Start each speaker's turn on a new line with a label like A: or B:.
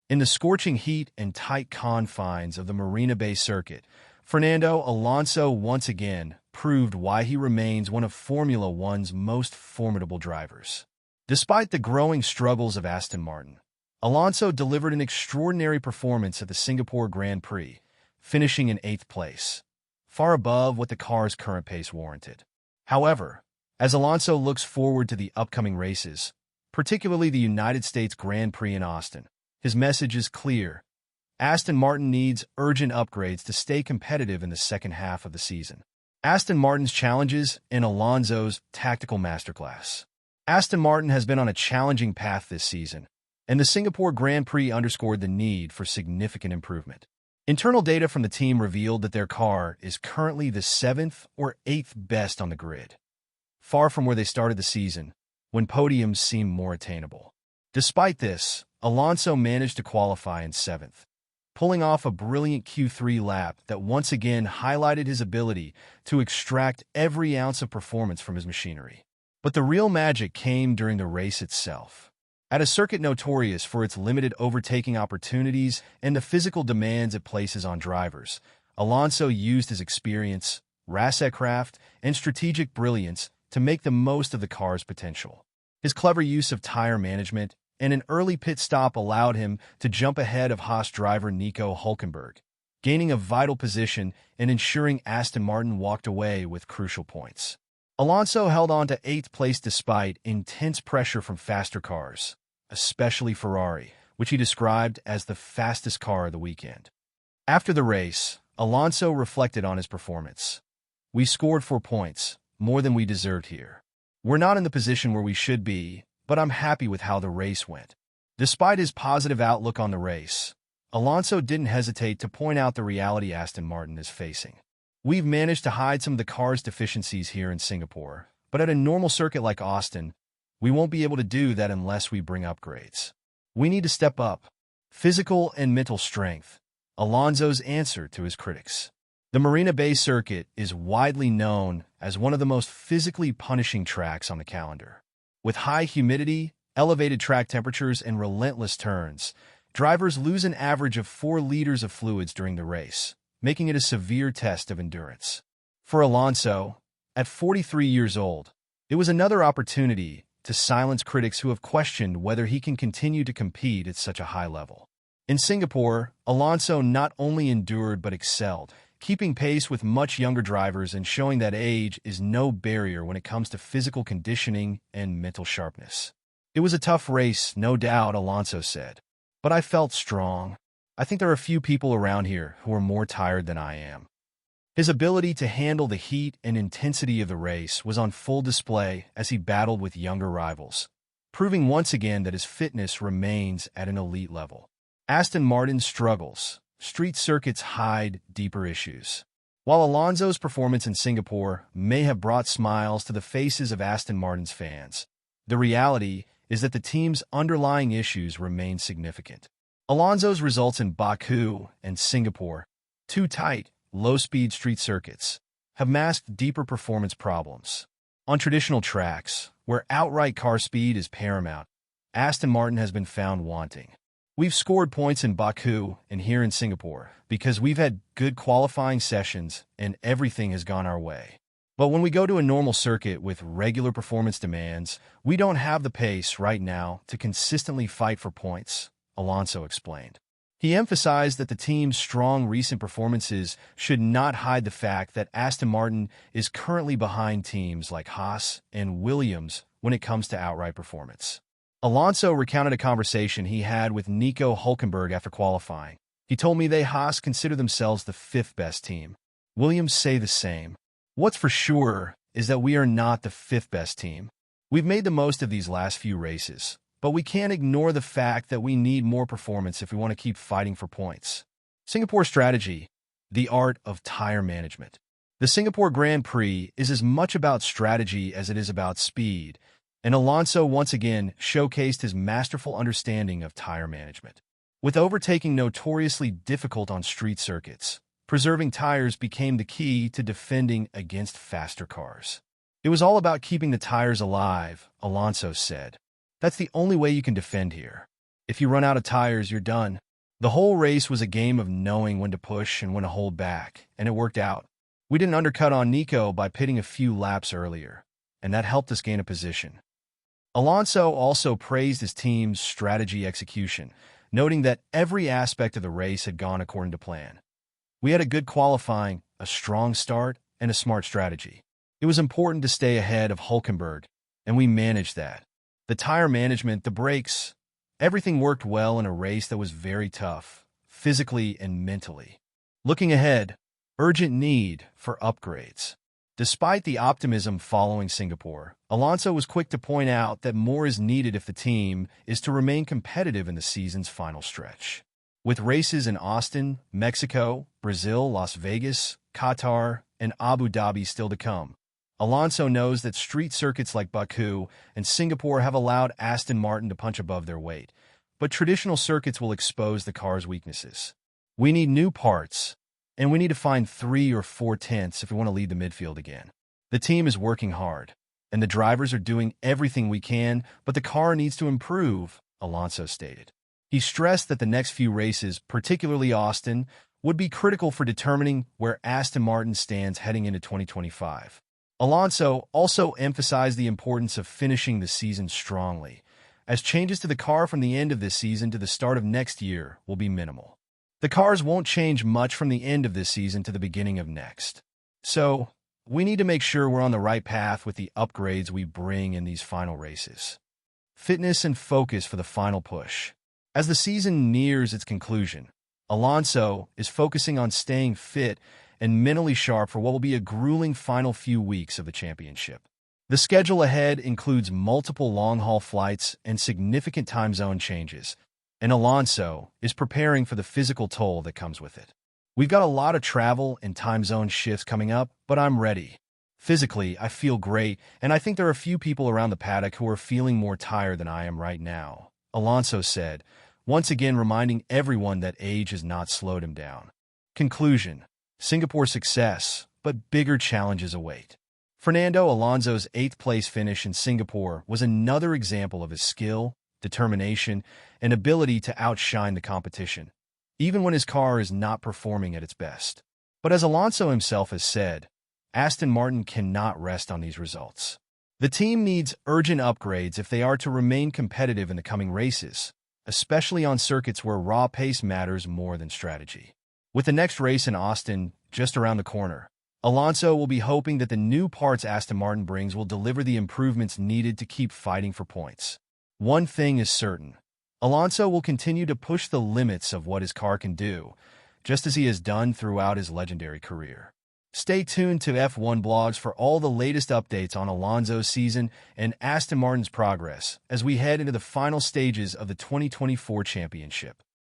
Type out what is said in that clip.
A: In the scorching heat and tight confines of the Marina Bay Circuit, Fernando Alonso once again proved why he remains one of Formula One's most formidable drivers. Despite the growing struggles of Aston Martin, Alonso delivered an extraordinary performance at the Singapore Grand Prix, finishing in 8th place, far above what the car's current pace warranted. However, as Alonso looks forward to the upcoming races, particularly the United States Grand Prix in Aston, his message is clear. Aston Martin needs urgent upgrades to stay competitive in the second half of the season. Aston Martin's challenges and Alonso's tactical masterclass. Aston Martin has been on a challenging path this season, and the Singapore Grand Prix underscored the need for significant improvement. Internal data from the team revealed that their car is currently the 7th or 8th best on the grid, far from where they started the season, when podiums seemed more attainable. Despite this, Alonso managed to qualify in 7th, pulling off a brilliant Q3 lap that once again highlighted his ability to extract every ounce of performance from his machinery. But the real magic came during the race itself. At a circuit notorious for its limited overtaking opportunities and the physical demands it places on drivers, Alonso used his experience, racecraft, and strategic brilliance to make the most of the car's potential. His clever use of tire management and an early pit stop allowed him to jump ahead of Haas driver Nico Hülkenberg, gaining a vital position and ensuring Aston Martin walked away with crucial points. Alonso held on to 8th place despite intense pressure from faster cars, especially Ferrari, which he described as the fastest car of the weekend. After the race, Alonso reflected on his performance. "We scored 4 points, more than we deserved here. We're not in the position where we should be, but I'm happy with how the race went." Despite his positive outlook on the race, Alonso didn't hesitate to point out the reality Aston Martin is facing. "We've managed to hide some of the car's deficiencies here in Singapore, but at a normal circuit like Aston, we won't be able to do that unless we bring upgrades. We need to step up. Physical and mental strength," Alonso's answer to his critics. The Marina Bay Circuit is widely known as one of the most physically punishing tracks on the calendar. With high humidity, elevated track temperatures, and relentless turns, drivers lose an average of 4 liters of fluids during the race, making it a severe test of endurance. For Alonso, at 43 years old, it was another opportunity to silence critics who have questioned whether he can continue to compete at such a high level. In Singapore, Alonso not only endured but excelled, keeping pace with much younger drivers and showing that age is no barrier when it comes to physical conditioning and mental sharpness. "It was a tough race, no doubt," Alonso said, "but I felt strong. I think there are a few people around here who are more tired than I am." His ability to handle the heat and intensity of the race was on full display as he battled with younger rivals, proving once again that his fitness remains at an elite level. Aston Martin's struggles. Street circuits hide deeper issues. While Alonso's performance in Singapore may have brought smiles to the faces of Aston Martin's fans, the reality is that the team's underlying issues remain significant. Alonso's results in Baku and Singapore, 2 tight, low-speed street circuits, have masked deeper performance problems. On traditional tracks, where outright car speed is paramount, Aston Martin has been found wanting. "We've scored points in Baku and here in Singapore because we've had good qualifying sessions and everything has gone our way. But when we go to a normal circuit with regular performance demands, we don't have the pace right now to consistently fight for points," Alonso explained. He emphasized that the team's strong recent performances should not hide the fact that Aston Martin is currently behind teams like Haas and Williams when it comes to outright performance. Alonso recounted a conversation he had with Nico Hülkenberg after qualifying. "He told me they Haas consider themselves the 5th best team. Williams say the same. What's for sure is that we are not the 5th best team. We've made the most of these last few races, but we can't ignore the fact that we need more performance if we want to keep fighting for points." Singapore strategy, the art of tire management. The Singapore Grand Prix is as much about strategy as it is about speed, and Alonso once again showcased his masterful understanding of tire management. With overtaking notoriously difficult on street circuits, preserving tires became the key to defending against faster cars. "It was all about keeping the tires alive," Alonso said. "That's the only way you can defend here. If you run out of tires, you're done. The whole race was a game of knowing when to push and when to hold back, and it worked out. We didn't undercut on Nico by pitting a few laps earlier, and that helped us gain a position. Alonso also praised his team's strategy execution, noting that every aspect of the race had gone according to plan. We had a good qualifying, a strong start, and a smart strategy. It was important to stay ahead of Hülkenberg, and we managed that. The tire management, the brakes, everything worked well in a race that was very tough, physically and mentally. Looking ahead, urgent need for upgrades. Despite the optimism following Singapore, Alonso was quick to point out that more is needed if the team is to remain competitive in the season's final stretch. With races in Austin, Mexico, Brazil, Las Vegas, Qatar, and Abu Dhabi still to come, Alonso knows that street circuits like Baku and Singapore have allowed Aston Martin to punch above their weight, but traditional circuits will expose the car's weaknesses. We need new parts, and we need to find 3 or 4 tenths if we want to lead the midfield again. The team is working hard, and the drivers are doing everything we can, but the car needs to improve, Alonso stated. He stressed that the next few races, particularly Austin, would be critical for determining where Aston Martin stands heading into 2025. Alonso also emphasized the importance of finishing the season strongly, as changes to the car from the end of this season to the start of next year will be minimal. The cars won't change much from the end of this season to the beginning of next. So, we need to make sure we're on the right path with the upgrades we bring in these final races. Fitness and focus for the final push. As the season nears its conclusion, Alonso is focusing on staying fit and mentally sharp for what will be a grueling final few weeks of the championship. The schedule ahead includes multiple long-haul flights and significant time zone changes, and Alonso is preparing for the physical toll that comes with it. We've got a lot of travel and time zone shifts coming up, but I'm ready. Physically, I feel great, and I think there are a few people around the paddock who are feeling more tired than I am right now, Alonso said, once again reminding everyone that age has not slowed him down. Conclusion. Singapore's success, but bigger challenges await. Fernando Alonso's 8th-place finish in Singapore was another example of his skill, determination, and ability to outshine the competition, even when his car is not performing at its best. But as Alonso himself has said, Aston Martin cannot rest on these results. The team needs urgent upgrades if they are to remain competitive in the coming races, especially on circuits where raw pace matters more than strategy. With the next race in Austin just around the corner, Alonso will be hoping that the new parts Aston Martin brings will deliver the improvements needed to keep fighting for points. One thing is certain, Alonso will continue to push the limits of what his car can do, just as he has done throughout his legendary career. Stay tuned to F1 blogs for all the latest updates on Alonso's season and Aston Martin's progress as we head into the final stages of the 2024 championship.